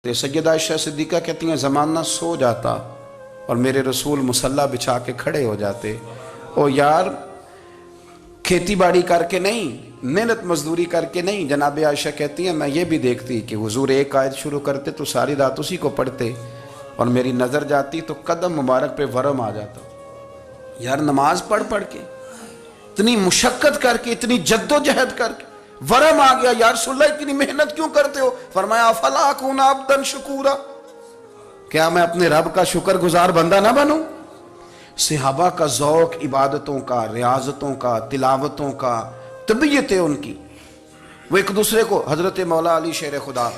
تو سیدہ عائشہ صدیقہ کہتی ہیں زمانہ سو جاتا اور میرے رسول مصلی بچھا کے کھڑے ہو جاتے. او یار کھیتی باڑی کر کے نہیں، محنت مزدوری کر کے نہیں. جناب عائشہ کہتی ہیں میں یہ بھی دیکھتی کہ حضور ایک آیت شروع کرتے تو ساری رات اسی کو پڑھتے، اور میری نظر جاتی تو قدم مبارک پہ ورم آ جاتا. یار نماز پڑھ پڑھ کے، اتنی مشقت کر کے، اتنی جد و جہد کر کے ورم آ گیا. یا رسول اللہ اتنی محنت کیوں کرتے ہو؟ فرمایا افلا اکون عبدا شکورا، کیا میں اپنے رب کا شکر گزار بندہ نہ بنوں؟ صحابہ کا ذوق عبادتوں کا، ریاضتوں کا، تلاوتوں کا، طبیعت ان کی، وہ ایک دوسرے کو. حضرت مولا علی شیر خدا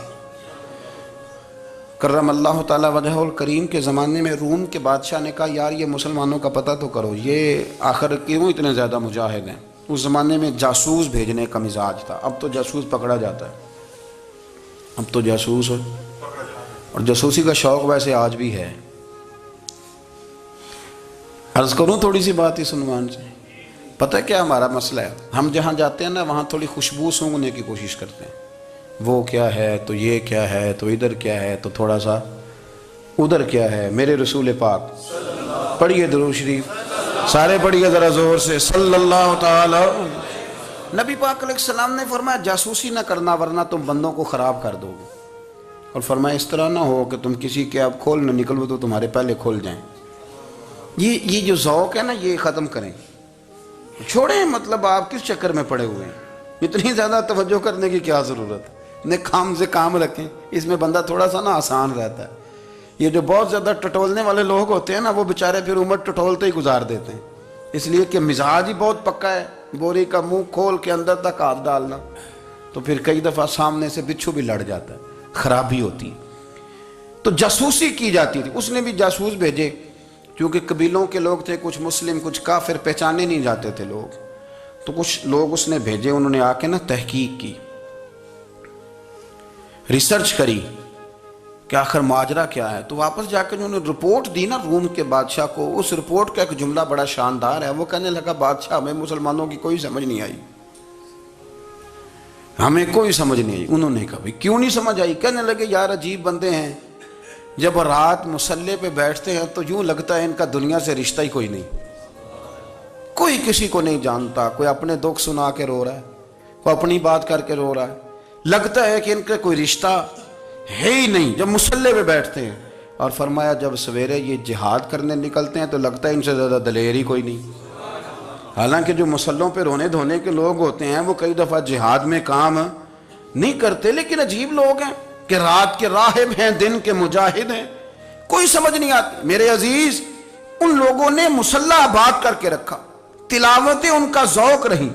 کرم اللہ تعالی وجہہ الکریم کے زمانے میں روم کے بادشاہ نے کہا یار یہ مسلمانوں کا پتہ تو کرو، یہ آخر کیوں اتنے زیادہ مجاہد ہیں. اس زمانے میں جاسوس بھیجنے کا مزاج تھا. اب تو جاسوس پکڑا جاتا ہے، اب تو جاسوس اور جاسوسی کا شوق ویسے آج بھی ہے. عرض کروں تھوڑی سی بات اس عنوان سے. پتہ کیا ہمارا مسئلہ ہے؟ ہم جہاں جاتے ہیں نا وہاں تھوڑی خوشبو سونگنے کی کوشش کرتے ہیں. وہ کیا ہے تو یہ کیا ہے تو ادھر کیا ہے تو تھوڑا سا ادھر کیا ہے. میرے رسول پاک پڑھیے درود شریف، سارے پڑھیے ذرا زور سے صلی اللہ تعالی. نبی پاک علیہ السلام نے فرمایا جاسوسی نہ کرنا ورنہ تم بندوں کو خراب کر دو گے. اور فرمایا اس طرح نہ ہو کہ تم کسی کے اب کھول نہ نکلو تو تمہارے پہلے کھول جائیں. یہ جو ذوق ہے نا یہ ختم کریں، چھوڑیں. مطلب آپ کس چکر میں پڑے ہوئے ہیں؟ اتنی زیادہ توجہ کرنے کی کیا ضرورت ہے؟ کام سے کام رکھیں، اس میں بندہ تھوڑا سا نا آسان رہتا ہے. یہ جو بہت زیادہ ٹٹولنے والے لوگ ہوتے ہیں نا وہ بےچارے پھر عمر ٹٹولتے ہی گزار دیتے ہیں، اس لیے کہ مزاج ہی بہت پکا ہے. بوری کا منہ کھول کے اندر تک ہاتھ ڈالنا، تو پھر کئی دفعہ سامنے سے بچھو بھی لڑ جاتا ہے، خرابی ہوتی. تو جاسوسی کی جاتی تھی. اس نے بھی جاسوس بھیجے کیونکہ قبیلوں کے لوگ تھے، کچھ مسلم کچھ کافر، پہچانے نہیں جاتے تھے لوگ. تو کچھ لوگ اس نے بھیجے، انہوں نے آ کے نا تحقیق کی، ریسرچ کری کہ آخر ماجرا کیا ہے. تو واپس جا کے انہوں نے رپورٹ دی نا روم کے بادشاہ کو. اس رپورٹ کا ایک جملہ بڑا شاندار ہے. وہ کہنے لگا بادشاہ ہمیں مسلمانوں کی کوئی سمجھ نہیں آئی، ہمیں کوئی سمجھ نہیں آئی. انہوں نے کہا کیوں نہیں سمجھ آئی؟ کہنے لگے یار عجیب بندے ہیں، جب رات مصلی پہ بیٹھتے ہیں تو یوں لگتا ہے ان کا دنیا سے رشتہ ہی کوئی نہیں، کوئی کسی کو نہیں جانتا. کوئی اپنے دکھ سنا کے رو رہا ہے، کوئی اپنی بات کر کے رو رہا ہے. لگتا ہے کہ ان کا کوئی رشتہ ہے ہی نہیں جب مصلی پہ بیٹھتے ہیں. اور فرمایا جب سویرے یہ جہاد کرنے نکلتے ہیں تو لگتا ہے ان سے زیادہ دلیر ہی کوئی نہیں. حالانکہ جو مسلوں پہ رونے دھونے کے لوگ ہوتے ہیں وہ کئی دفعہ جہاد میں کام نہیں کرتے، لیکن عجیب لوگ ہیں کہ رات کے راہب ہیں، دن کے مجاہد ہیں، کوئی سمجھ نہیں آتی. میرے عزیز ان لوگوں نے مصلی آباد کر کے رکھا، تلاوتیں ان کا ذوق رہی،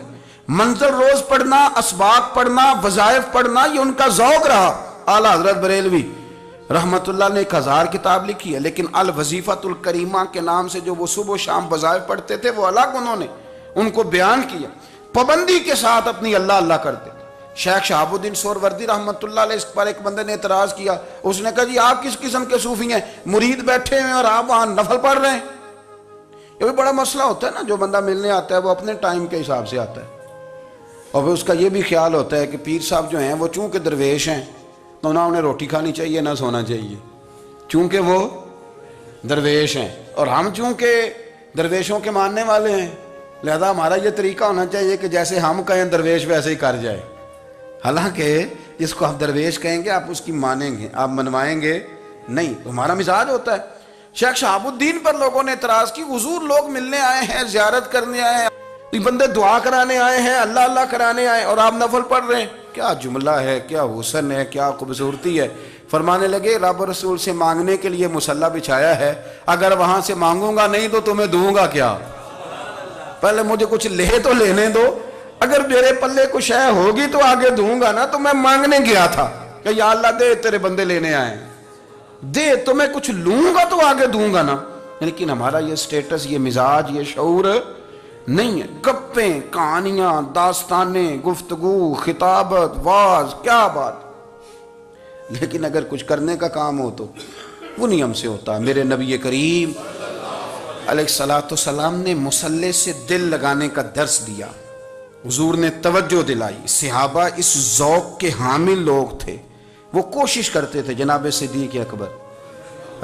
منظر روز پڑھنا، اسباق پڑھنا، وظائف پڑھنا، یہ ان کا ذوق رہا. اعلیٰ حضرت بریلوی رحمت اللہ نے 1000 کتاب لکھی ہے، لیکن الوظیفۃ الکریمہ کے نام سے جو وہ صبح و شام وظائف پڑھتے تھے وہ الگ انہوں نے ان کو بیان کیا. پابندی کے ساتھ اپنی اللہ اللہ کرتے تھے. شیخ شہاب الدین سہروردی رحمت اللہ علیہ اس پر ایک بندے نے اعتراض کیا. اس نے کہا جی آپ کس قسم کے صوفی ہیں، مرید بیٹھے ہیں اور آپ وہاں نفل پڑھ رہے ہیں؟ یہ بھی بڑا مسئلہ ہوتا ہے نا. جو بندہ ملنے آتا ہے وہ اپنے ٹائم کے حساب سے آتا ہے، اور پھر اس کا یہ بھی خیال ہوتا ہے کہ پیر صاحب جو ہیں وہ چونکہ درویش ہیں تو نہ انہیں روٹی کھانی چاہیے نہ سونا چاہیے، چونکہ وہ درویش ہیں، اور ہم چونکہ درویشوں کے ماننے والے ہیں لہذا ہمارا یہ طریقہ ہونا چاہیے کہ جیسے ہم کہیں درویش ویسے ہی کر جائے. حالانکہ جس کو آپ درویش کہیں گے آپ اس کی مانیں گے، آپ منوائیں گے نہیں. ہمارا مزاج ہوتا ہے. شیخ شہاب الدین پر لوگوں نے اعتراض کی، حضور لوگ ملنے آئے ہیں، زیارت کرنے آئے ہیں، بندے دعا کرانے آئے ہیں، اللہ اللہ کرانے آئے اور آپ نفل پڑھ رہے ہیں. کیا جملہ ہے، کیا حسن ہے، کیا خوبصورتی ہے. فرمانے لگے رب رسول سے مانگنے کے لیے مصلی بچھایا ہے، اگر وہاں سے مانگوں گا نہیں تو تمہیں دوں گا کیا؟ پہلے مجھے کچھ لے تو لینے دو، اگر میرے پلے کچھ ہے ہوگی تو آگے دوں گا نا. تو میں مانگنے گیا تھا کہ یا اللہ دے تیرے بندے لینے آئے، دے تو میں کچھ لوں گا تو آگے دوں گا نا. لیکن ہمارا یہ سٹیٹس، یہ مزاج، یہ شعور نہیں ہے. گپیں، کہانیاں، داستانیں، گفتگو، خطابت، واز، کیا بات. لیکن اگر کچھ کرنے کا کام ہو تو وہ نہیں ہم سے ہوتا. میرے نبی کریم علیہ السلام نے مصلی سے دل لگانے کا درس دیا. حضور نے توجہ دلائی. صحابہ اس ذوق کے حامل لوگ تھے. وہ کوشش کرتے تھے جناب صدیق اکبر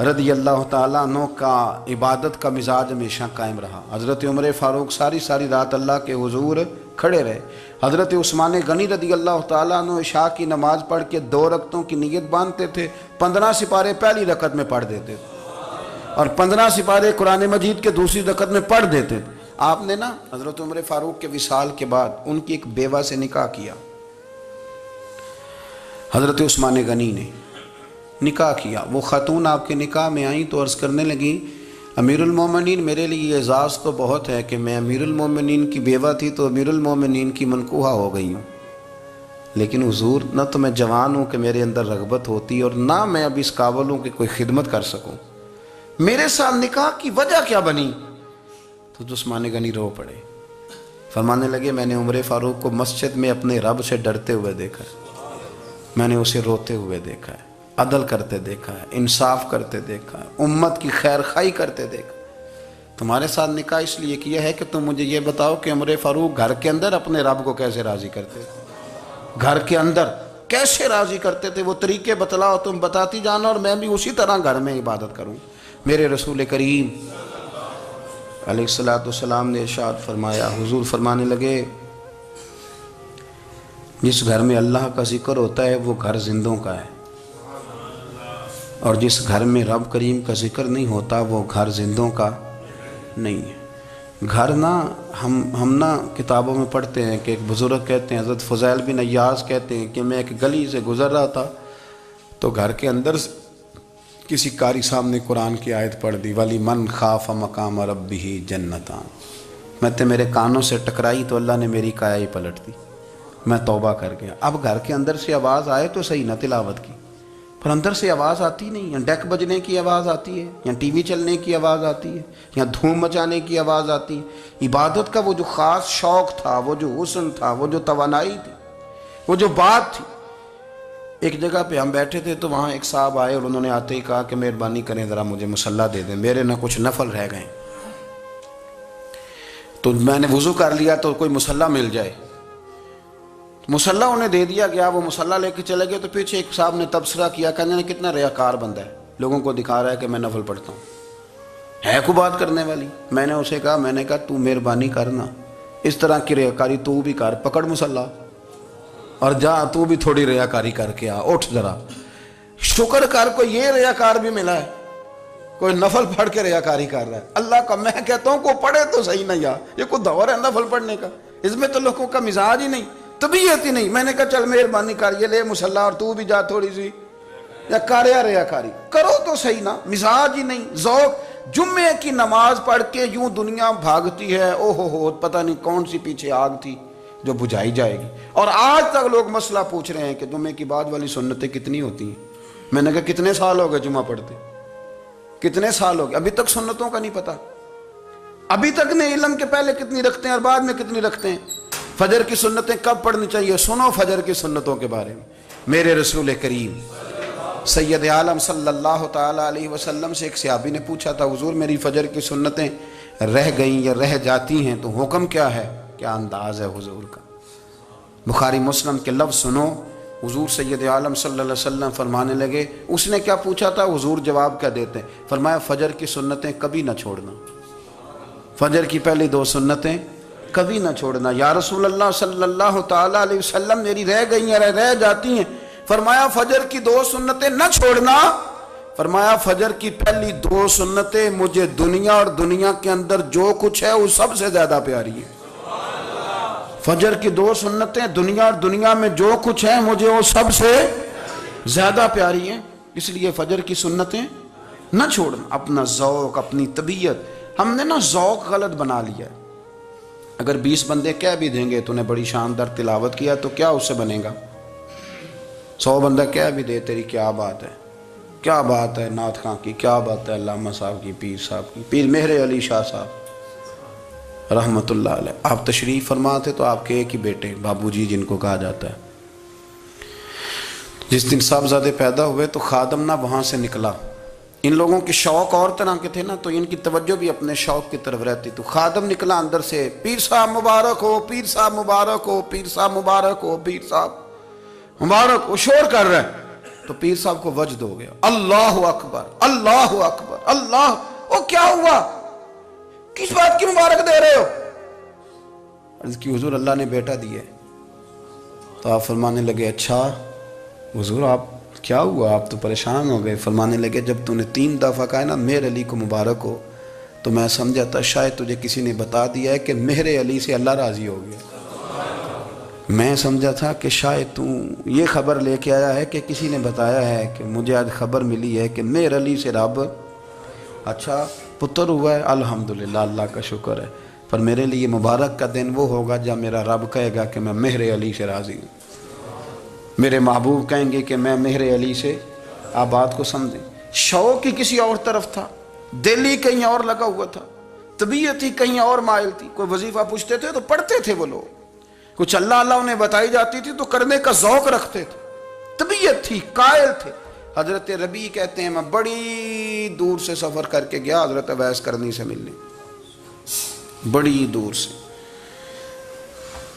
رضی اللہ تعالیٰ عنہ کا عبادت کا مزاج ہمیشہ قائم رہا. حضرت عمر فاروق ساری رات اللہ کے حضور کھڑے رہے. حضرت عثمان غنی رضی اللہ تعالیٰ عنہ عشاء کی نماز پڑھ کے 2 رکعتوں کی نیت باندھتے تھے, 15 سپارے پہلی رکعت میں پڑھ دیتے تھے اور 15 سپارے قرآن مجید کے دوسری رکعت میں پڑھ دیتے تھے. آپ نے نا حضرت عمر فاروق کے وصال کے بعد ان کی ایک بیوہ سے نکاح کیا. حضرت عثمان غنی نے نکاح کیا. وہ خاتون آپ کے نکاح میں آئیں تو عرض کرنے لگیں امیر المومنین میرے لیے اعزاز تو بہت ہے کہ میں امیر المومنین کی بیوہ تھی تو امیر المومنین کی منکوحہ ہو گئی ہوں, لیکن حضور نہ تو میں جوان ہوں کہ میرے اندر رغبت ہوتی اور نہ میں اب اس قابل ہوں کہ کوئی خدمت کر سکوں, میرے ساتھ نکاح کی وجہ کیا بنی؟ تو عثمان غنی رو پڑے. فرمانے لگے میں نے عمر فاروق کو مسجد میں اپنے رب سے ڈرتے ہوئے دیکھا ہے, میں نے اسے روتے ہوئے دیکھا ہے, عدل کرتے دیکھا ہے, انصاف کرتے دیکھا ہے, امت کی خیر خواہی کرتے دیکھا. تمہارے ساتھ نکاح اس لیے کیا ہے کہ تم مجھے یہ بتاؤ کہ عمر فاروق گھر کے اندر اپنے رب کو کیسے راضی کرتے تھے, گھر کے اندر کیسے راضی کرتے تھے, وہ طریقے بتلاؤ, تم بتاتی جانا اور میں بھی اسی طرح گھر میں عبادت کروں. میرے رسول کریم علیہ السلام نے ارشاد فرمایا, حضور فرمانے لگے جس گھر میں اللہ کا ذکر ہوتا ہے وہ گھر زندوں کا ہے, اور جس گھر میں رب کریم کا ذکر نہیں ہوتا وہ گھر زندوں کا نہیں ہے. گھر نا ہم نا کتابوں میں پڑھتے ہیں کہ ایک بزرگ کہتے ہیں, حضرت فضیل بن عیاض کہتے ہیں کہ میں ایک گلی سے گزر رہا تھا تو گھر کے اندر کسی قاری صاحب نے قرآن کی آیت پڑھ دی, ولی من خاف مقام ربہ جنتان. میں تے میرے کانوں سے ٹکرائی تو اللہ نے میری کایا ہی پلٹ دی, میں توبہ کر گیا. اب گھر کے اندر سے آواز آئے تو صحیح نہ تلاوت کی, پر اندر سے آواز آتی نہیں, یا ڈیک بجنے کی آواز آتی ہے, یا ٹی وی چلنے کی آواز آتی ہے, یا دھوم مچانے کی آواز آتی ہے. عبادت کا وہ جو خاص شوق تھا, وہ جو حسن تھا, وہ جو توانائی تھی, وہ جو بات تھی. ایک جگہ پہ ہم بیٹھے تھے تو وہاں ایک صاحب آئے اور انہوں نے آتے ہی کہا کہ مہربانی کریں ذرا مجھے مصلی دے دیں, میرے نہ کچھ نفل رہ گئے. تو میں نے وضو کر لیا تو کوئی مصلی مل جائے. مصلی انہیں دے دیا گیا, وہ مصلی لے کے چلے گئے تو پیچھے ایک صاحب نے تبصرہ کیا, کہنے نے کتنا ریاکار بندہ ہے, لوگوں کو دکھا رہا ہے کہ میں نفل پڑھتا ہوں, ہے کوئی بات کرنے والی. میں نے اسے کہا, میں نے کہا تو مہربانی کرنا اس طرح کی ریاکاری تو بھی کر, پکڑ مصلی اور جا تو بھی تھوڑی ریاکاری کر کے آ, اٹھ ذرا شکر کر کوئی یہ ریاکار بھی ملا ہے, کوئی نفل پڑھ کے ریاکاری کر رہا ہے. اللہ کا میں کہتا ہوں کو پڑھے تو صحیح نہیں, یہ کوئی دور ہے نفل پڑھنے کا, اس میں تو لوگوں کا مزاج ہی نہیں, طبیعت ہی نہیں. میں نے کہا چل مہربانی کر یہ لے مصلی اور تو بھی جا تھوڑی سی یا کر یا ریاکاری کرو تو صحیح نا, مزاج ہی نہیں, ذوق. جمعے کی نماز پڑھ کے یوں دنیا بھاگتی ہے, او ہو پتہ نہیں کون سی پیچھے آگ تھی جو بجھائی جائے گی. اور آج تک لوگ مسئلہ پوچھ رہے ہیں کہ جمعے کی بعد والی سنتیں کتنی ہوتی ہیں. میں نے کہا کتنے سال ہو گئے جمعہ پڑھتے, کتنے سال ہو گئے, ابھی تک سنتوں کا نہیں پتا, ابھی تک نہیں علم کے پہلے کتنی رکھتے ہیں اور بعد میں کتنی رکھتے ہیں. فجر کی سنتیں کب پڑھنی چاہیے, سنو فجر کی سنتوں کے بارے میں. میرے رسول کریم سید عالم صلی اللہ تعالیٰ علیہ وسلم سے ایک صحابی نے پوچھا تھا, حضور میری فجر کی سنتیں رہ گئیں یا رہ جاتی ہیں تو حکم کیا ہے, کیا انداز ہے حضور کا. بخاری مسلم کے لفظ سنو, حضور سید عالم صلی اللہ علیہ وسلم فرمانے لگے, اس نے کیا پوچھا تھا, حضور جواب کیا دیتے ہیں, فرمایا فجر کی سنتیں کبھی نہ چھوڑنا, فجر کی پہلی 2 سنتیں کبھی نہ چھوڑنا. یا رسول اللہ صلی اللہ تعالیٰ علیہ وسلم میری رہ گئی ہیں رہ جاتی ہیں, فرمایا فجر کی 2 سنتیں نہ چھوڑنا, فرمایا فجر کی پہلی 2 سنتیں مجھے دنیا اور دنیا کے اندر جو کچھ ہے وہ سب سے زیادہ پیاری ہے. فجر کی 2 سنتیں دنیا اور دنیا میں جو کچھ ہے مجھے وہ سب سے زیادہ پیاری ہیں, اس لیے فجر کی سنتیں نہ چھوڑنا. اپنا ذوق, اپنی طبیعت, ہم نے نا ذوق غلط بنا لیا ہے. اگر 20 بندے کہہ بھی دیں گے تو نے بڑی شاندار تلاوت کیا تو کیا اس سے بنے گا, 100 بندہ کہہ بھی دے تیری کیا بات ہے, کیا بات ہے نعت خاں کی, کیا بات ہے علامہ صاحب کی, پیر صاحب کی, پیر مہر علی شاہ صاحب رحمت اللہ علیہ. آپ تشریف فرما تھے تو آپ کے ایک ہی بیٹے بابو جی جن کو کہا جاتا ہے, جس دن صاحبزادے پیدا ہوئے تو خادم نہ وہاں سے نکلا. ان لوگوں کے شوق اور طرح کے تھے نا, تو ان کی توجہ بھی اپنے شوق کی طرف رہتی. تو خادم نکلا اندر سے, پیر صاحب مبارک ہو, پیر صاحب مبارک ہو, پیر صاحب مبارک ہو, پیر صاحب مبارک ہو, شور کر رہا ہے. تو پیر صاحب کو وجد ہو گیا، اللہ اکبر اللہ اکبر اللہ، وہ کیا ہوا، کس بات کی مبارک دے رہے ہو؟ عرض کی حضور اللہ نے بیٹا دیے۔ تو آپ فرمانے لگے اچھا حضور آپ کیا ہوا، آپ تو پریشان ہو گئے۔ فرمانے لگے جب تو نے 3 دفعہ کہا نا مہر علی کو مبارک ہو، تو میں سمجھا تھا شاید تجھے کسی نے بتا دیا ہے کہ مہر علی سے اللہ راضی ہو گیا۔ میں سمجھا تھا کہ شاید تو یہ خبر لے کے آیا ہے کہ کسی نے بتایا ہے کہ مجھے آج خبر ملی ہے کہ مہر علی سے رب اچھا پتر ہوا ہے، الحمدللہ اللہ کا شکر ہے، پر میرے لیے مبارک کا دن وہ ہوگا جب میرا رب کہے گا کہ میں مہر علی سے راضی ہوں، میرے محبوب کہیں گے کہ میں مہر علی سے۔ آپ بات کو سمجھیں، شوق ہی کسی اور طرف تھا، دل ہی کہیں اور لگا ہوا تھا، طبیعت ہی کہیں اور مائل تھی۔ کوئی وظیفہ پوچھتے تھے تو پڑھتے تھے وہ لوگ، کچھ اللہ اللہ انہیں بتائی جاتی تھی تو کرنے کا ذوق رکھتے تھے، طبیعت تھی، قائل تھے۔ حضرت ربیع کہتے ہیں میں بڑی دور سے سفر کر کے گیا حضرت اویس کرنی سے ملنے، بڑی دور سے،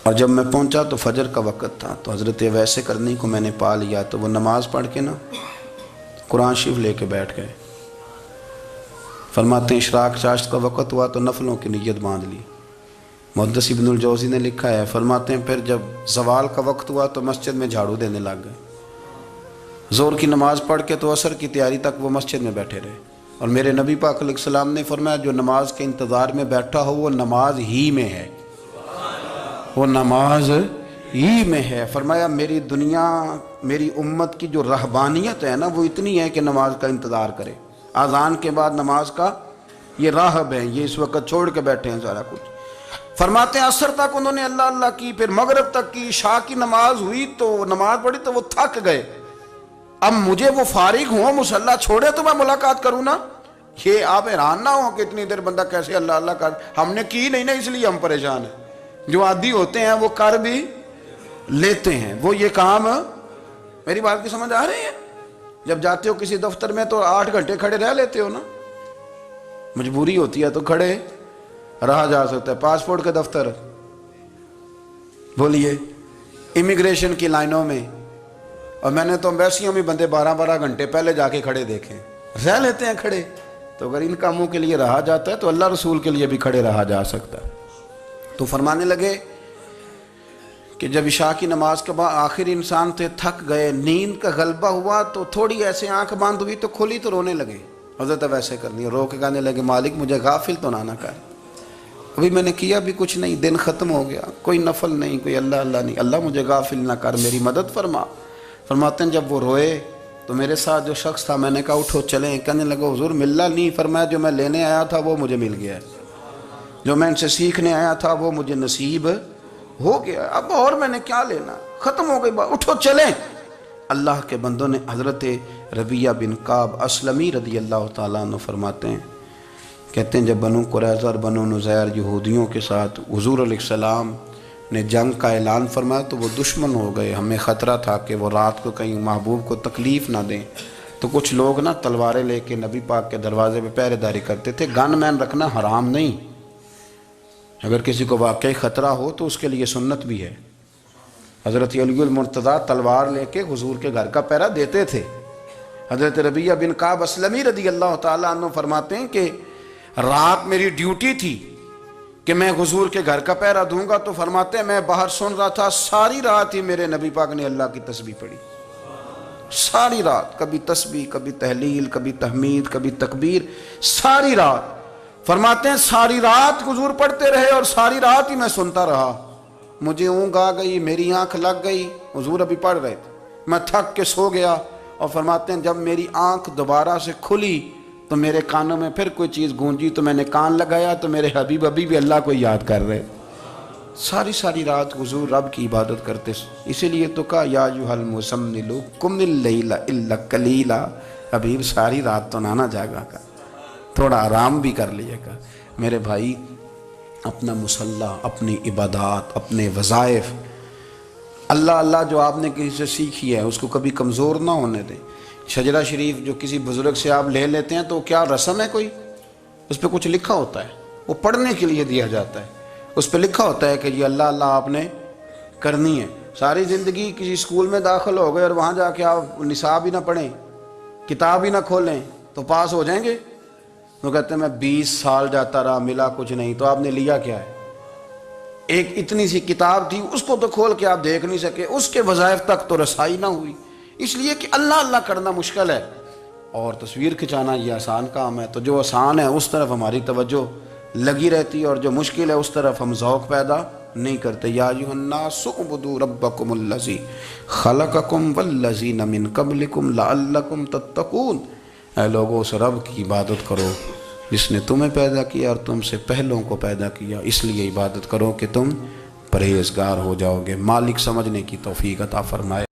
اور جب میں پہنچا تو فجر کا وقت تھا، تو حضرت اویس کرنی کو میں نے پا لیا، تو وہ نماز پڑھ کے نا قرآن شریف لے کے بیٹھ گئے۔ فرماتے ہیں اشراق چاشت کا وقت ہوا تو نفلوں کی نیت باندھ لی۔ محدث ابن الجوزی نے لکھا ہے، فرماتے ہیں پھر جب زوال کا وقت ہوا تو مسجد میں جھاڑو دینے لگ گئے، زور کی نماز پڑھ کے تو عصر کی تیاری تک وہ مسجد میں بیٹھے رہے۔ اور میرے نبی پاک علیہ السلام نے فرمایا جو نماز کے انتظار میں بیٹھا ہو وہ نماز ہی میں ہے، وہ نماز ہی میں ہے۔ فرمایا میری دنیا میری امت کی جو رہبانیت ہے نا وہ اتنی ہے کہ نماز کا انتظار کرے، اذان کے بعد نماز کا یہ راہب ہے، یہ اس وقت چھوڑ کے بیٹھے ہیں سارا کچھ۔ فرماتے ہیں عصر تک انہوں نے اللہ اللہ کی، پھر مغرب تک کی، عشاء کی نماز ہوئی تو نماز پڑھی تو وہ تھک گئے۔ اب مجھے وہ فارغ ہوں مصلی چھوڑے تو میں ملاقات کروں نا، یہ آپ حیران نہ ہوں کہ اتنی دیر بندہ کیسے اللہ اللہ کر، ہم نے کی نہیں نا اس لیے ہم پریشان ہیں۔ جو عادی ہوتے ہیں وہ کر بھی لیتے ہیں، وہ یہ کام، میری بات کی سمجھ آ رہی ہے؟ جب جاتے ہو کسی دفتر میں تو 8 گھنٹے کھڑے رہ لیتے ہو نا، مجبوری ہوتی ہے تو کھڑے رہا جا سکتا ہے۔ پاسپورٹ کے دفتر بولیے، امیگریشن کی لائنوں میں، اور میں نے تو امبیسیوں میں بندے 12 گھنٹے پہلے جا کے کھڑے دیکھیں، رہ لیتے ہیں کھڑے۔ تو اگر ان کاموں کے لیے رہا جاتا ہے تو اللہ رسول کے لیے بھی کھڑے رہا جا سکتا ہے۔ تو فرمانے لگے کہ جب عشاء کی نماز کے بعد آخر انسان تھے، تھک گئے، نیند کا غلبہ ہوا تو تھوڑی ایسے آنکھ بند ہوئی تو کھلی تو رونے لگے۔ حضرت ویسے کرنی رو کے کہنے لگے مالک مجھے غافل تو نہ کر، ابھی میں نے کیا بھی کچھ نہیں، دن ختم ہو گیا، کوئی نفل نہیں، کوئی اللہ اللہ نہیں، اللہ مجھے غافل نہ کر، میری مدد فرما۔ فرماتے ہیں جب وہ روئے تو میرے ساتھ جو شخص تھا میں نے کہا اٹھو چلیں، کہنے لگا حضور ملنا نہیں، فرمایا جو میں لینے آیا تھا وہ مجھے مل گیا ہے، جو میں ان سے سیکھنے آیا تھا وہ مجھے نصیب ہو گیا، اب اور میں نے کیا لینا، ختم ہو گئی بات، اٹھو چلیں۔ اللہ کے بندوں نے حضرت ربیعہ بن کعب اسلمی رضی اللہ تعالیٰ عنہ فرماتے ہیں، کہتے ہیں جب بنو قریظہ اور بنو نذیر یہودیوں کے ساتھ حضور علیہ السلام نے جنگ کا اعلان فرمایا تو وہ دشمن ہو گئے، ہمیں خطرہ تھا کہ وہ رات کو کہیں محبوب کو تکلیف نہ دیں، تو کچھ لوگ نا تلواریں لے کے نبی پاک کے دروازے پہ پہرے داری کرتے تھے۔ گن مین رکھنا حرام نہیں، اگر کسی کو واقعی خطرہ ہو تو اس کے لیے سنت بھی ہے۔ حضرت علی المرتضیٰ تلوار لے کے حضور کے گھر کا پہرا دیتے تھے۔ حضرت ربیعہ بن کعب اسلمی رضی اللہ تعالیٰ عنہ فرماتے ہیں کہ رات میری ڈیوٹی تھی کہ میں حضور کے گھر کا پہرا دوں گا، تو فرماتے ہیں میں باہر سن رہا تھا، ساری رات ہی میرے نبی پاک نے اللہ کی تسبیح پڑھی، ساری رات، کبھی تسبیح، کبھی تحلیل، کبھی تحمید، کبھی تکبیر، ساری رات۔ فرماتے ہیں ساری رات حضور پڑھتے رہے اور ساری رات ہی میں سنتا رہا، مجھے اونگ آ گئی، میری آنکھ لگ گئی، حضور ابھی پڑھ رہے تھے، میں تھک کے سو گیا، اور فرماتے ہیں جب میری آنکھ دوبارہ سے کھلی تو میرے کانوں میں پھر کوئی چیز گونجی، تو میں نے کان لگایا تو میرے حبیب ابھی بھی اللہ کو یاد کر رہے، ساری رات حضور رب کی عبادت کرتے۔ اسی لیے تو کہا یا ایھا المزمل قم اللیل الا قلیلا، حبیب ساری رات تو نہ جاگا کر، تھوڑا آرام بھی کر لیے گا۔ میرے بھائی اپنا مصلی، اپنی عبادات، اپنے وظائف، اللہ اللہ جو آپ نے کسی سے سیکھی ہے اس کو کبھی کمزور نہ ہونے دیں۔ شجرہ شریف جو کسی بزرگ سے آپ لے لیتے ہیں تو کیا رسم ہے کوئی؟ اس پہ کچھ لکھا ہوتا ہے، وہ پڑھنے کے لیے دیا جاتا ہے، اس پہ لکھا ہوتا ہے کہ یہ اللہ اللہ آپ نے کرنی ہے۔ ساری زندگی کسی اسکول میں داخل ہو گئے اور وہاں جا کے آپ نصاب ہی نہ پڑھیں، کتاب ہی نہ کھولیں تو پاس ہو جائیں گے؟ وہ کہتے ہیں میں 20 سال جاتا رہا ملا کچھ نہیں، تو آپ نے لیا کیا ہے؟ ایک اتنی سی کتاب تھی، اس کو تو کھول کے آپ دیکھ نہیں سکے، اس کے وظائف تک تو رسائی نہ ہوئی، اس لیے کہ اللہ اللہ کرنا مشکل ہے اور تصویر کھنچانا یہ آسان کام ہے۔ تو جو آسان ہے اس طرف ہماری توجہ لگی رہتی ہے اور جو مشکل ہے اس طرف ہم ذوق پیدا نہیں کرتے۔ یا ایھا الناس اعبدوا ربکم الذی خلقکم والذین من قبلکم لعلکم تتقون، اے لوگوں اس رب کی عبادت کرو جس نے تمہیں پیدا کیا اور تم سے پہلوں کو پیدا کیا، اس لیے عبادت کرو کہ تم پرہیزگار ہو جاؤ گے۔ مالک سمجھنے کی توفیق عطا فرمائے۔